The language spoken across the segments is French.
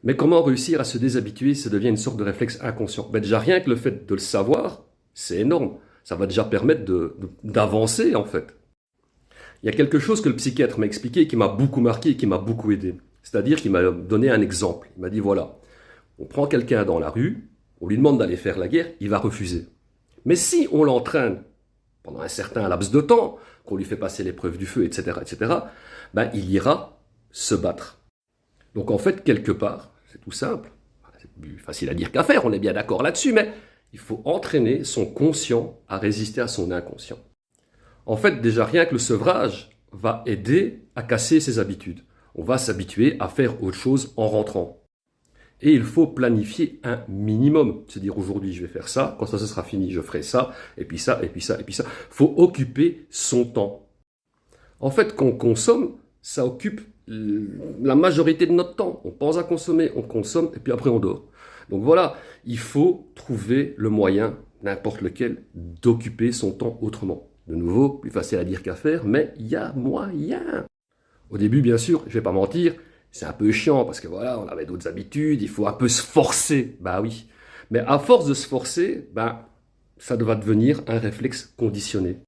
Mais comment réussir à se déshabituer si ça devient une sorte de réflexe inconscient? Ben déjà, rien que le fait de le savoir, c'est énorme. Ça va déjà permettre d'avancer, en fait. Il y a quelque chose que le psychiatre m'a expliqué qui m'a beaucoup marqué et qui m'a beaucoup aidé. C'est-à-dire qu'il m'a donné un exemple. Il m'a dit, voilà, on prend quelqu'un dans la rue, on lui demande d'aller faire la guerre, il va refuser. Mais si on l'entraîne pendant un certain laps de temps, qu'on lui fait passer l'épreuve du feu, etc., ben, il ira se battre. Donc en fait, quelque part, c'est tout simple, c'est plus facile à dire qu'à faire, on est bien d'accord là-dessus, mais il faut entraîner son conscient à résister à son inconscient. En fait, déjà rien que le sevrage va aider à casser ses habitudes. On va s'habituer à faire autre chose en rentrant. Et il faut planifier un minimum. Se dire aujourd'hui je vais faire ça, quand ça sera fini je ferai ça, et puis ça, et puis ça, et puis ça. Il faut occuper son temps. En fait, quand on consomme, ça occupe la majorité de notre temps. On pense à consommer, on consomme, et puis après on dort. Donc voilà, il faut trouver le moyen, n'importe lequel, d'occuper son temps autrement. De nouveau, plus facile à dire qu'à faire, mais il y a moyen. Au début, bien sûr, je vais pas mentir, c'est un peu chiant parce que voilà, on avait d'autres habitudes, il faut un peu se forcer. Bah oui. Mais à force de se forcer, ça va devenir un réflexe conditionné.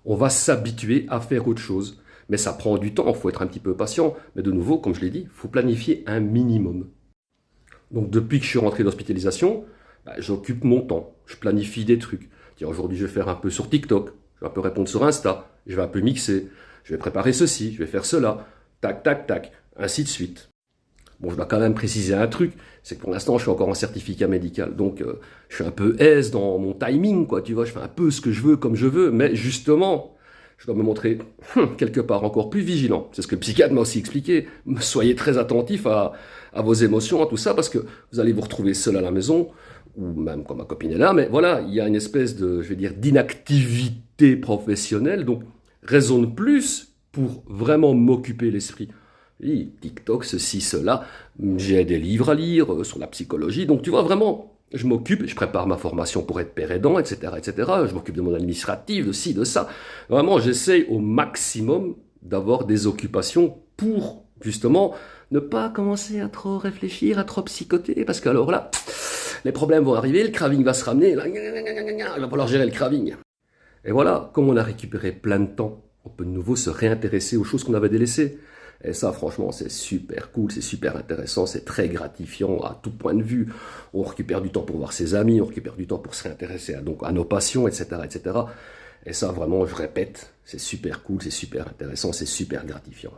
On va s'habituer à faire autre chose. Mais ça prend du temps, il faut être un petit peu patient. Mais de nouveau, comme je l'ai dit, il faut planifier un minimum. Donc depuis que je suis rentré d'hospitalisation, j'occupe mon temps. Je planifie des trucs. Tiens, aujourd'hui, je vais faire un peu sur TikTok. Je vais un peu répondre sur Insta. Je vais un peu mixer. Je vais préparer ceci. Je vais faire cela. Tac, tac, tac. Ainsi de suite. Bon, je dois quand même préciser un truc, c'est que pour l'instant, je suis encore en certificat médical, donc je suis un peu aise dans mon timing, quoi, tu vois, je fais un peu ce que je veux, comme je veux, mais justement, je dois me montrer quelque part encore plus vigilant. C'est ce que le psychiatre m'a aussi expliqué. Soyez très attentif à vos émotions, à tout ça, parce que vous allez vous retrouver seul à la maison, ou même quand ma copine est là, mais voilà, il y a une espèce de, je vais dire, d'inactivité professionnelle, donc raison de plus pour vraiment m'occuper l'esprit. Oui, TikTok, ceci, cela. J'ai des livres à lire sur la psychologie. Donc, tu vois, vraiment, je m'occupe, je prépare ma formation pour être père aidant, etc., etc. Je m'occupe de mon administratif, de ci, de ça. Vraiment, j'essaye au maximum d'avoir des occupations pour, justement, ne pas commencer à trop réfléchir, à trop psychoter. Parce que alors là, les problèmes vont arriver, le craving va se ramener. Là, il va falloir gérer le craving. Et voilà, comme on a récupéré plein de temps, on peut de nouveau se réintéresser aux choses qu'on avait délaissées. Et ça, franchement, c'est super cool, c'est super intéressant, c'est très gratifiant à tout point de vue. On récupère du temps pour voir ses amis, on récupère du temps pour se réintéresser à nos passions, etc., etc. Et ça, vraiment, je répète, c'est super cool, c'est super intéressant, c'est super gratifiant.